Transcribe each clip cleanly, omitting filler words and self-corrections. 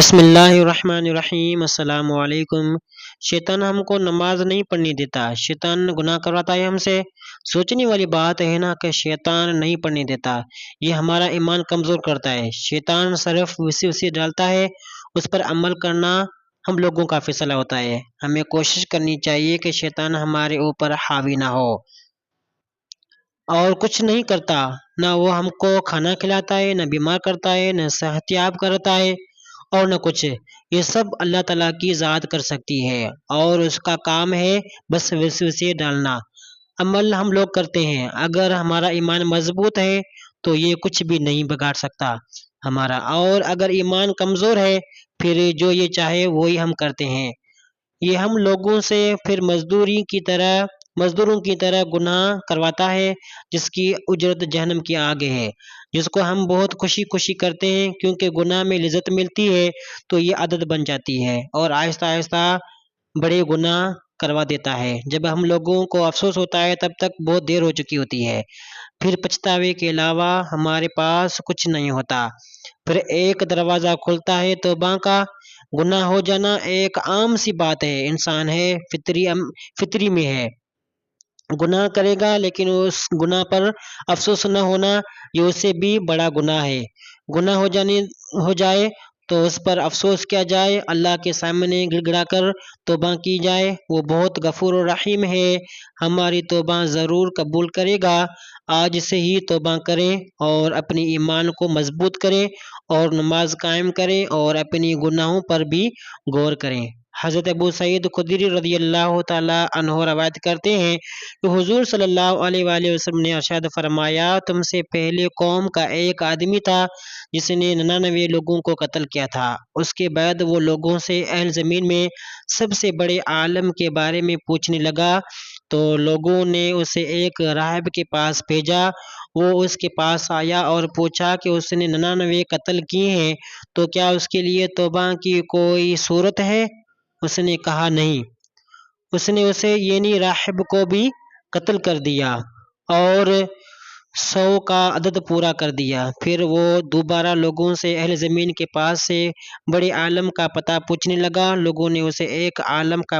بسم اللہ الرحمن الرحیم۔ السلام علیکم۔ شیطان ہم کو نماز نہیں پڑھنے دیتا، شیطان گناہ کرواتا ہے ہم سے۔ سوچنے والی بات ہے نا کہ شیطان نہیں پڑھنے دیتا، یہ ہمارا ایمان کمزور کرتا ہے۔ شیطان صرف وسوسے ڈالتا ہے، اس پر عمل کرنا ہم لوگوں کا فیصلہ ہوتا ہے۔ ہمیں کوشش کرنی چاہیے کہ شیطان ہمارے اوپر حاوی نہ ہو، اور کچھ نہیں کرتا، نہ وہ ہم کو کھانا کھلاتا ہے، نہ بیمار کرتا ہے، نہ صحت یاب کرتا ہے، اور نہ کچھ۔ یہ سب اللہ تعالیٰ کی ذات کر سکتی ہے، اور اس کا کام ہے بس وسوسے ڈالنا۔ عمل ہم لوگ کرتے ہیں، اگر ہمارا ایمان مضبوط ہے تو یہ کچھ بھی نہیں بگاڑ سکتا ہمارا، اور اگر ایمان کمزور ہے پھر جو یہ چاہے وہی ہم کرتے ہیں۔ یہ ہم لوگوں سے پھر مزدوروں کی طرح گناہ کرواتا ہے، جس کی اجرت جہنم کی آگ ہے، جس کو ہم بہت خوشی خوشی کرتے ہیں، کیونکہ گناہ میں لذت ملتی ہے تو یہ عادت بن جاتی ہے، اور آہستہ آہستہ بڑے گناہ کروا دیتا ہے۔ جب ہم لوگوں کو افسوس ہوتا ہے تب تک بہت دیر ہو چکی ہوتی ہے، پھر پچھتاوے کے علاوہ ہمارے پاس کچھ نہیں ہوتا۔ پھر ایک دروازہ کھلتا ہے توبہ کا۔ گناہ ہو جانا ایک عام سی بات ہے، انسان ہے، فطری میں ہے، گناہ کرے گا، لیکن اس گناہ پر افسوس نہ ہونا یہ اس سے بھی بڑا گناہ ہے۔ گناہ ہو جائے تو اس پر افسوس کیا جائے، اللہ کے سامنے گڑ گڑا کر توبہ کی جائے، وہ بہت غفور و رحیم ہے، ہماری توبہ ضرور قبول کرے گا۔ آج سے ہی توبہ کریں اور اپنی ایمان کو مضبوط کریں، اور نماز قائم کریں، اور اپنی گناہوں پر بھی غور کریں۔ حضرت ابو سعید خدری رضی اللہ تعالیٰ عنہ روایت کرتے ہیں کہ حضور صلی اللہ علیہ وآلہ وسلم نے ارشاد فرمایا، تم سے پہلے قوم کا ایک آدمی تھا جس نے 99 لوگوں کو قتل کیا تھا، اس کے بعد وہ لوگوں سے اہل زمین میں سب سے بڑے عالم کے بارے میں پوچھنے لگا، تو لوگوں نے اسے ایک راہب کے پاس بھیجا۔ وہ اس کے پاس آیا اور پوچھا کہ اس نے 99 قتل کیے ہیں تو کیا اس کے لیے توبہ کی کوئی صورت ہے؟ اس نے کہا نہیں۔ اس نے اسے یعنی راہب کو بھی قتل کر دیا اور 100 کا عدد پورا کر دیا۔ پھر وہ دوبارہ لوگوں سے اہل زمین کے پاس سے بڑے عالم کا پتہ پوچھنے لگا۔ لوگوں نے اسے ایک عالم کا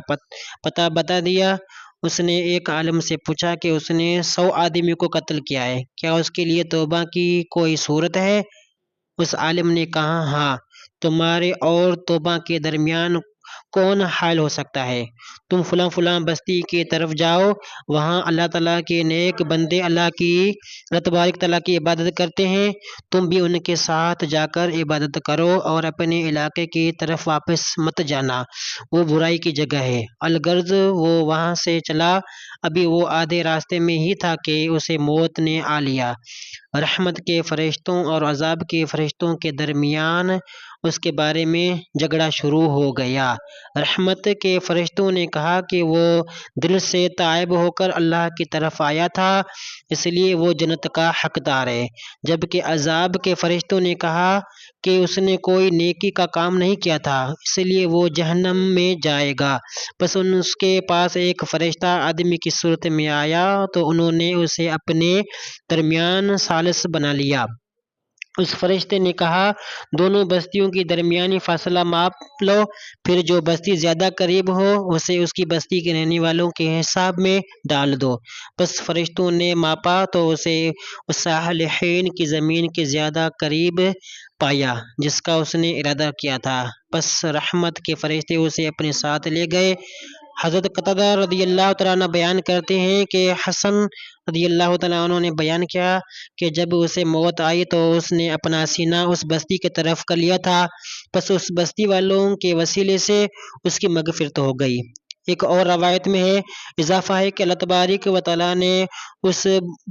پتہ بتا دیا۔ اس نے ایک عالم سے پوچھا کہ اس نے 100 آدمی کو قتل کیا ہے، کیا اس کے لیے توبہ کی کوئی صورت ہے؟ اس عالم نے کہا ہاں۔ تمہارے اور توبہ کے درمیان کون حائل ہو سکتا ہے؟ تم فلاں فلاں بستی کی طرف جاؤ، وہاں اللہ تعالیٰ کے نیک بندے اللہ تبارک تعالیٰ کی عبادت کرتے ہیں، تم بھی ان کے ساتھ جا کر عبادت کرو، اور اپنے علاقے کی طرف واپس مت جانا، وہ برائی کی جگہ ہے۔ الغرض وہ وہاں سے چلا، ابھی وہ آدھے راستے میں ہی تھا کہ اسے موت نے آ لیا۔ رحمت کے فرشتوں اور عذاب کے فرشتوں کے درمیان اس کے بارے میں جھگڑا شروع ہو گیا۔ رحمت کے فرشتوں نے کہا کہ وہ دل سے تائب ہو کر اللہ کی طرف آیا تھا، اس لیے وہ جنت کا حقدار ہے، جبکہ عذاب کے فرشتوں نے کہا کہ اس نے کوئی نیکی کا کام نہیں کیا تھا، اس لیے وہ جہنم میں جائے گا۔ بس اس کے پاس ایک فرشتہ آدمی کی صورت میں آیا تو انہوں نے اسے اپنے درمیان ثالث بنا لیا۔ اس فرشتے نے کہا، دونوں بستیوں کی درمیانی فاصلہ ماپ لو، پھر جو بستی زیادہ قریب ہو اسے اس کی بستی کے رہنے والوں کے حساب میں ڈال دو۔ بس فرشتوں نے ماپا تو اسے اس صالحین کی زمین کے زیادہ قریب پایا جس کا اس نے ارادہ کیا تھا۔ بس رحمت کے فرشتے اسے اپنے ساتھ لے گئے۔ حضرت قتادہ رضی اللہ تعالیٰ عنہ بیان کرتے ہیں کہ حسن رضی اللہ تعالیٰ عنہ نے بیان کیا کہ جب اسے موت آئی تو اس نے اپنا سینہ اس بستی کی طرف کر لیا تھا، بس اس بستی والوں کے وسیلے سے اس کی مغفرت ہو گئی۔ ایک اور روایت میں ہے، اضافہ ہے کہ اللہ تبارک و تعالیٰ نے اس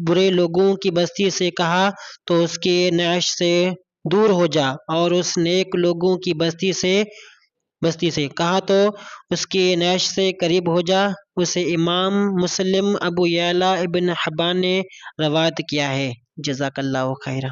برے لوگوں کی بستی سے کہا تو اس کے نعش سے دور ہو جا، اور اس نیک لوگوں کی بستی سے کہا تو اس کے نعش سے قریب ہو جا۔ اسے امام مسلم ابو یعلا ابن حبان نے روایت کیا ہے۔ جزاک اللہ خیرہ۔